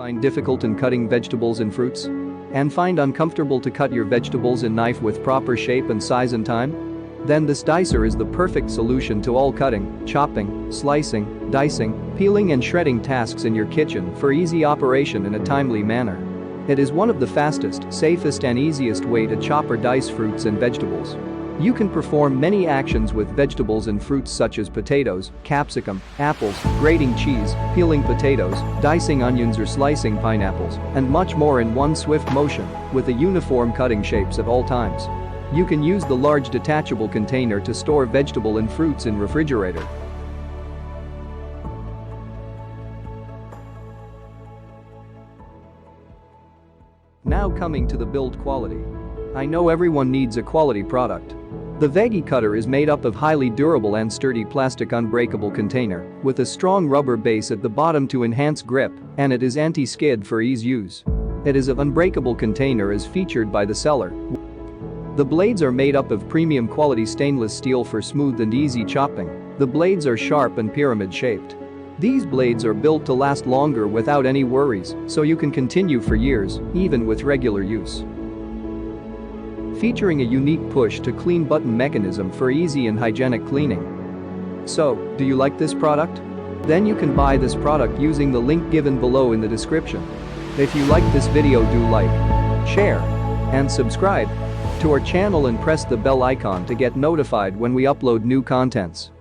find difficult in cutting vegetables and fruits? And find uncomfortable to cut your vegetables and knife with proper shape and size and time? Then this dicer is the perfect solution to all cutting, chopping, slicing, dicing, peeling and shredding tasks in your kitchen for easy operation in a timely manner. It is one of the fastest, safest and easiest way to chop or dice fruits and vegetables. You can perform many actions with vegetables and fruits such as potatoes, capsicum, apples, grating cheese, peeling potatoes, dicing onions or slicing pineapples, and much more in one swift motion, with a uniform cutting shapes at all times. You can use the large detachable container to store vegetable and fruits in refrigerator. Now coming to the build quality. I know everyone needs a quality product. The veggie cutter is made up of highly durable and sturdy plastic unbreakable container with a strong rubber base at the bottom to enhance grip, and it is anti-skid for ease use. It is of unbreakable container as featured by the seller. The blades are made up of premium quality stainless steel for smooth and easy chopping. The blades are sharp and pyramid shaped. These blades are built to last longer without any worries, so you can continue for years, even with regular use. Featuring a unique push to clean button mechanism for easy and hygienic cleaning. So, do you like this product? Then you can buy this product using the link given below in the description. If you like this video, do like, share, and subscribe to our channel and press the bell icon to get notified when we upload new contents.